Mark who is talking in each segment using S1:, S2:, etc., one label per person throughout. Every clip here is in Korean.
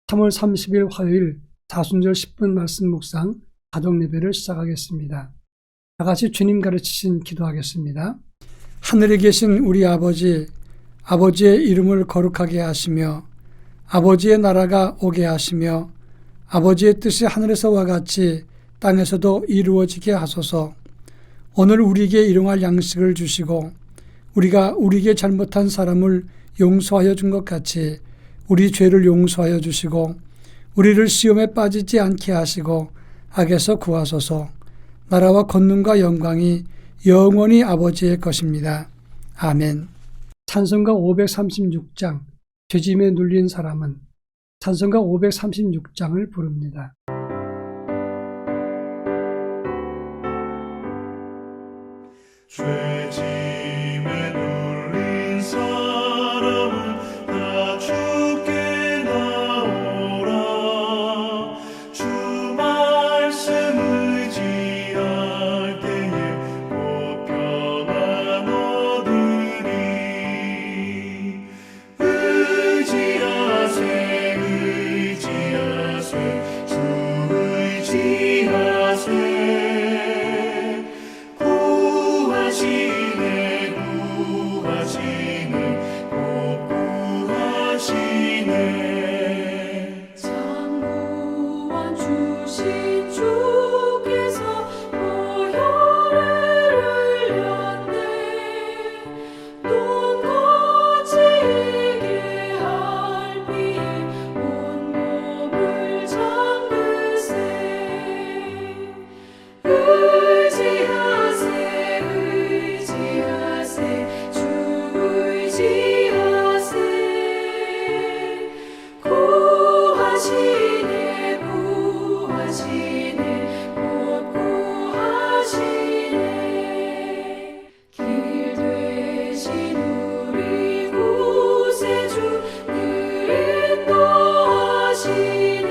S1: 3월 30일 화요일 사순절 10분 말씀 묵상 가족 예배를 시작하겠습니다. 다 같이 주님 가르치신 기도하겠습니다. 하늘에 계신 우리 아버지, 아버지의 이름을 거룩하게 하시며 아버지의 나라가 오게 하시며 아버지의 뜻이 하늘에서와 같이 땅에서도 이루어지게 하소서. 오늘 우리에게 일용할 양식을 주시고 우리가 우리에게 잘못한 사람을 용서하여 준 것 같이 우리 죄를 용서하여 주시고 우리를 시험에 빠지지 않게 하시고 악에서 구하소서. 나라와 권능과 영광이 영원히 아버지의 것입니다. 아멘. 찬송가 536장 죄짐에 눌린 사람은 찬송가 536장을 부릅니다.
S2: 죄짐에 눌린 사람은 다 주께 나오라. 주 말씀 의지할 때에 곧 평안 얻으리. 의지하세 의지하세 주 의지하세.
S3: 장구원 주신 주께서 보혈을 흘렸네. 눈 거치게 할 비에 온몸을 잠그세. 의지하세 의지하세 주 의지하세. 구하시네 구하시네 곧 구하시네. 길 되신 우리 구세주 늘 인도하시네.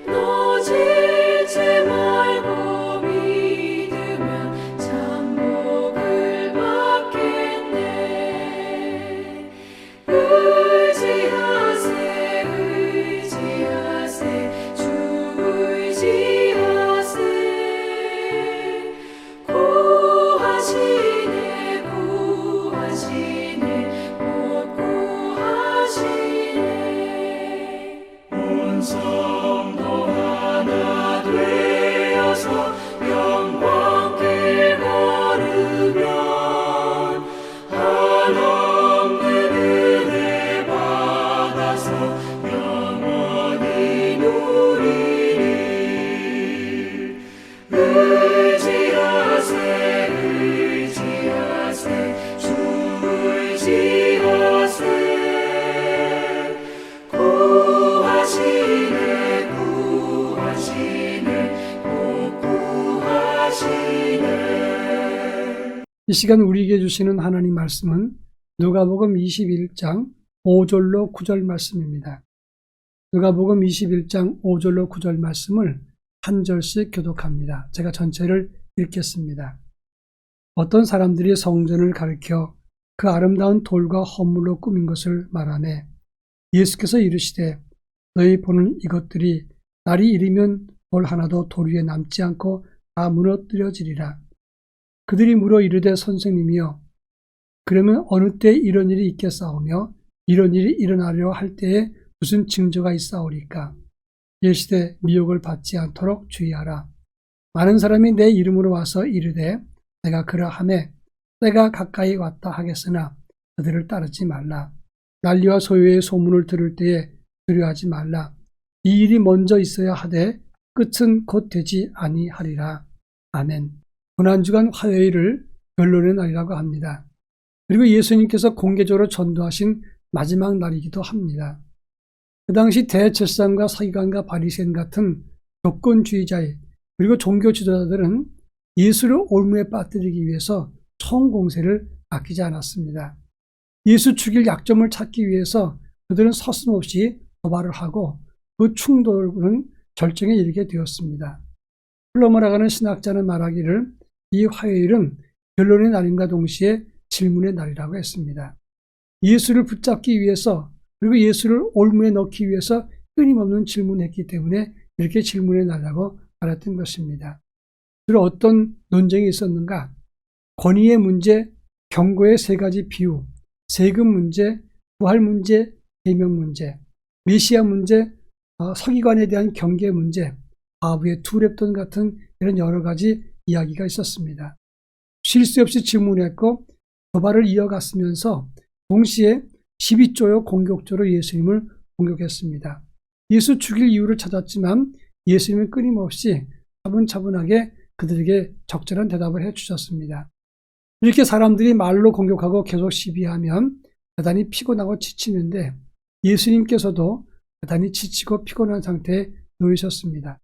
S3: 너질지 말고 믿으면 참복을 받겠네. 의지하세 의지하세 주 의지하세. 구하시네 구하시네 곧 구하시네.
S2: 온 성도 하나 되어서 영광길 걸으면 한없는 은혜 받아서 영원히 누리리. 의지하세 의지하세 주 의지하세. 구하시네 구하시네 곧 구하시네.
S1: 이 시간 우리에게 주시는 하나님 말씀은 누가복음 21장 5절로 9절 말씀입니다. 누가복음 21장 5절로 9절 말씀을 한 절씩 교독합니다. 제가 전체를 읽겠습니다. 어떤 사람들이 성전을 가리켜 그 아름다운 돌과 허물로 꾸민 것을 말하매 예수께서 이르시되 너희 보는 이것들이 날이 이르면 돌 하나도 돌 위에 남지 않고 다 무너뜨려지리라. 그들이 물어 이르되 선생님이여 그러면 어느 때 이런 일이 있겠사오며 이런 일이 일어나려 할 때에 무슨 징조가 있사오리까? 예시되 미혹을 받지 않도록 주의하라. 많은 사람이 내 이름으로 와서 이르되 내가 그러하매 때가 가까이 왔다 하겠으나 그들을 따르지 말라. 난리와 소요의 소문을 들을 때에 두려워하지 말라. 이 일이 먼저 있어야 하되 끝은 곧 되지 아니하리라. 아멘. 고난주간 화요일을 결론의 날이라고 합니다. 그리고 예수님께서 공개적으로 전도하신 마지막 날이기도 합니다. 그 당시 대제사장과 서기관과 바리새인 같은 교권주의자의 그리고 종교 지도자들은 예수를 올무에 빠뜨리기 위해서 총공세를 아끼지 않았습니다. 예수 죽일 약점을 찾기 위해서 그들은 서슴없이 도발을 하고 그 충돌은 결정에 이르게 되었습니다. 플러머라가는 신학자는 말하기를 이 화요일은 결론의 날임과 동시에 질문의 날이라고 했습니다. 예수를 붙잡기 위해서 그리고 예수를 올무에 넣기 위해서 끊임없는 질문했기 때문에 이렇게 질문해 달라고 말했던 것입니다. 주로 어떤 논쟁이 있었는가? 권위의 문제, 경고의 세 가지 비유, 세금 문제, 부활 문제, 계명 문제, 메시아 문제, 서기관에 대한 경계 문제, 아부의 두 랩돈 같은 이런 여러 가지 이야기가 있었습니다. 쉴 새 없이 질문했고 도발을 이어갔으면서 동시에 12조요 공격조로 예수님을 공격했습니다. 예수 죽일 이유를 찾았지만 예수님은 끊임없이 차분차분하게 그들에게 적절한 대답을 해주셨습니다. 이렇게 사람들이 말로 공격하고 계속 시비하면 대단히 피곤하고 지치는데 예수님께서도 대단히 지치고 피곤한 상태에 놓이셨습니다.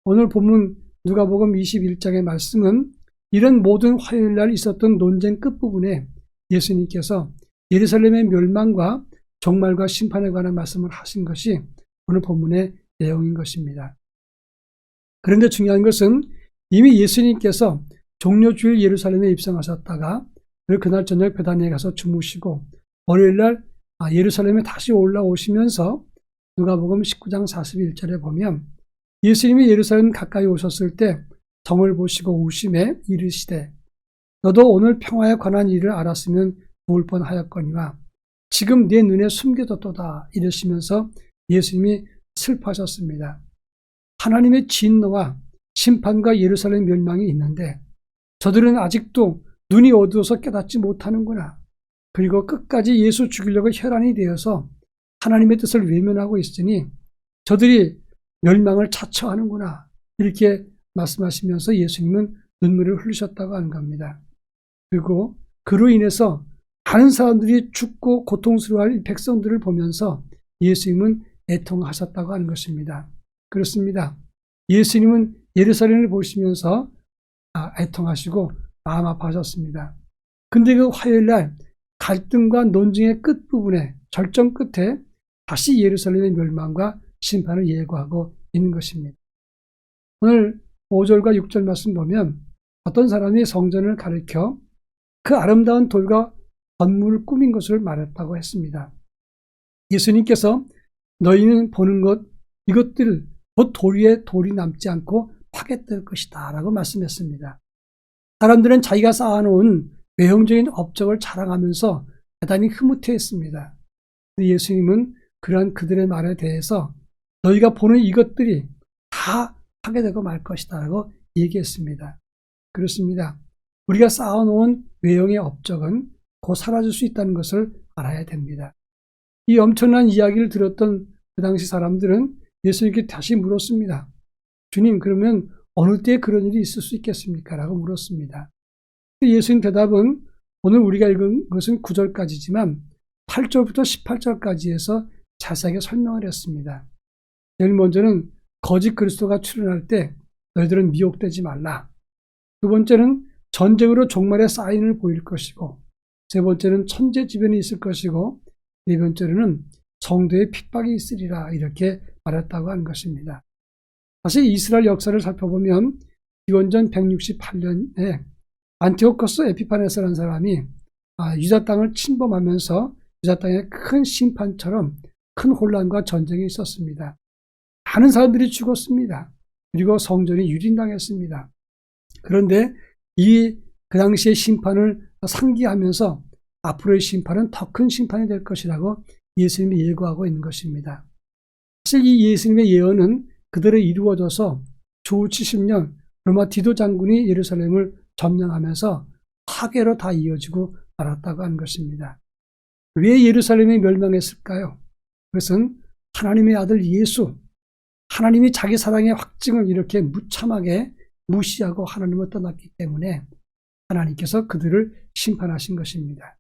S1: 오늘 본문 누가복음 21장의 말씀은 이런 모든 화요일날 있었던 논쟁 끝부분에 예수님께서 예루살렘의 멸망과 종말과 심판에 관한 말씀을 하신 것이 오늘 본문의 내용인 것입니다. 그런데 중요한 것은 이미 예수님께서 종료주일 예루살렘에 입성하셨다가 그날 저녁 베다니에 가서 주무시고 월요일날 예루살렘에 다시 올라오시면서 누가복음 19장 41절에 보면 예수님이 예루살렘 가까이 오셨을 때 성을 보시고 우심에 이르시되 너도 오늘 평화에 관한 일을 알았으면 좋을 뻔하였거니와 지금 내 눈에 숨겨졌도다 이러시면서 예수님이 슬퍼하셨습니다. 하나님의 진노와 심판과 예루살렘 멸망이 있는데 저들은 아직도 눈이 어두워서 깨닫지 못하는구나. 그리고 끝까지 예수 죽이려고 혈안이 되어서 하나님의 뜻을 외면하고 있으니 저들이 멸망을 자처하는구나. 이렇게 말씀하시면서 예수님은 눈물을 흘리셨다고 하는 겁니다. 그리고 그로 인해서 많은 사람들이 죽고 고통스러워할 이 백성들을 보면서 예수님은 애통하셨다고 하는 것입니다. 그렇습니다. 예수님은 예루살렘을 보시면서 애통하시고 마음 아파하셨습니다. 근데 그 화요일날 갈등과 논쟁의 끝부분에 절정 끝에 다시 예루살렘의 멸망과 심판을 예고하고 있는 것입니다. 오늘 5절과 6절 말씀 보면 어떤 사람이 성전을 가리켜 그 아름다운 돌과 건물을 꾸민 것을 말했다고 했습니다. 예수님께서 너희는 보는 것 이것들 곧 돌 위에 돌이 남지 않고 파괴될 것이다 라고 말씀했습니다. 사람들은 자기가 쌓아놓은 외형적인 업적을 자랑하면서 대단히 흐뭇해했습니다. 예수님은 그러한 그들의 말에 대해서 너희가 보는 이것들이 다 파괴되고 말 것이다 라고 얘기했습니다. 그렇습니다. 우리가 쌓아놓은 외형의 업적은 곧 사라질 수 있다는 것을 알아야 됩니다. 이 엄청난 이야기를 들었던 그 당시 사람들은 예수님께 다시 물었습니다. 주님, 그러면 어느 때에 그런 일이 있을 수 있겠습니까? 라고 물었습니다. 예수님 대답은 오늘 우리가 읽은 것은 9절까지지만 8절부터 18절까지 해서 자세하게 설명을 했습니다. 제일 먼저는 거짓 그리스도가 출현할 때 너희들은 미혹되지 말라. 두 번째는 전쟁으로 종말의 사인을 보일 것이고, 세 번째는 천재지변이 있을 것이고, 네 번째로는 성도의 핍박이 있으리라 이렇게 말했다고 하는 것입니다. 사실 이스라엘 역사를 살펴보면 기원전 168년에 안티오코스 에피파네스라는 사람이 유다 땅을 침범하면서 유다 땅에 큰 심판처럼 큰 혼란과 전쟁이 있었습니다. 많은 사람들이 죽었습니다. 그리고 성전이 유린당했습니다. 그런데 그 당시의 심판을 상기하면서 앞으로의 심판은 더 큰 심판이 될 것이라고 예수님이 예고하고 있는 것입니다. 사실 이 예수님의 예언은 그대로 이루어져서 주 70년 로마 디도 장군이 예루살렘을 점령하면서 파괴로 다 이어지고 말았다고 하는 것입니다. 왜 예루살렘이 멸망했을까요? 그것은 하나님의 아들 예수, 하나님이 자기 사랑의 확증을 이렇게 무참하게 무시하고 하나님을 떠났기 때문에 하나님께서 그들을 심판하신 것입니다.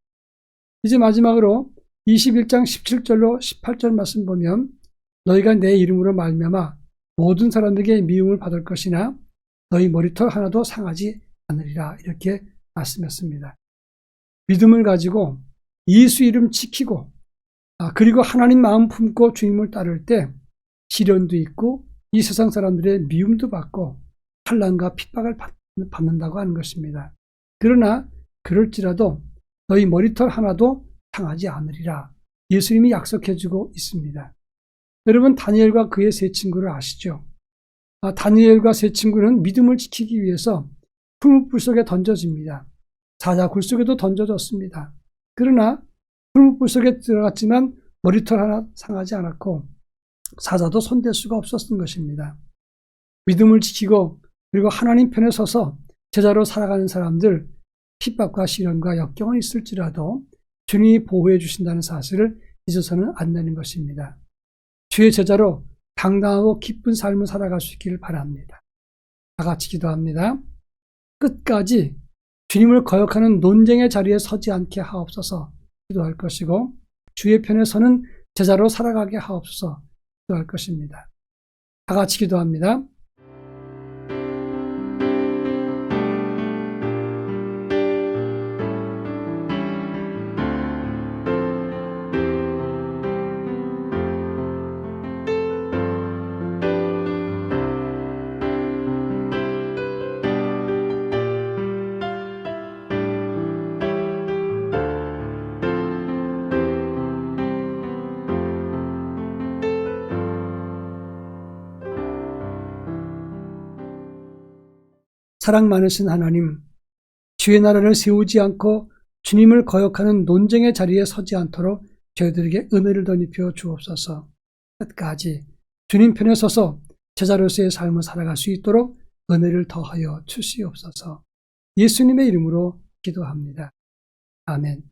S1: 이제 마지막으로 21장 17절로 18절 말씀 보면 너희가 내 이름으로 말미암아 모든 사람들에게 미움을 받을 것이나 너희 머리털 하나도 상하지 않으리라 이렇게 말씀했습니다. 믿음을 가지고 예수 이름 지키고 그리고 하나님 마음 품고 주님을 따를 때 시련도 있고 이 세상 사람들의 미움도 받고 환난과 핍박을 받는다고 하는 것입니다. 그러나 그럴지라도 너희 머리털 하나도 상하지 않으리라 예수님이 약속해주고 있습니다. 여러분, 다니엘과 그의 세 친구를 아시죠? 다니엘과 세 친구는 믿음을 지키기 위해서 풀무불 속에 던져집니다. 사자굴 속에도 던져졌습니다. 그러나 풀무불 속에 들어갔지만 머리털 하나 상하지 않았고 사자도 손댈 수가 없었던 것입니다. 믿음을 지키고 그리고 하나님 편에 서서 제자로 살아가는 사람들, 핍박과 시련과 역경은 있을지라도 주님이 보호해 주신다는 사실을 잊어서는 안 되는 것입니다. 주의 제자로 당당하고 기쁜 삶을 살아갈 수 있기를 바랍니다. 다 같이 기도합니다. 끝까지 주님을 거역하는 논쟁의 자리에 서지 않게 하옵소서 기도할 것이고, 주의 편에 서는 제자로 살아가게 하옵소서 기도할 것입니다. 다 같이 기도합니다. 사랑 많으신 하나님, 주의 나라를 세우지 않고 주님을 거역하는 논쟁의 자리에 서지 않도록 저희들에게 은혜를 덧입혀 주옵소서. 끝까지 주님 편에 서서 제자로서의 삶을 살아갈 수 있도록 은혜를 더하여 주시옵소서. 예수님의 이름으로 기도합니다. 아멘.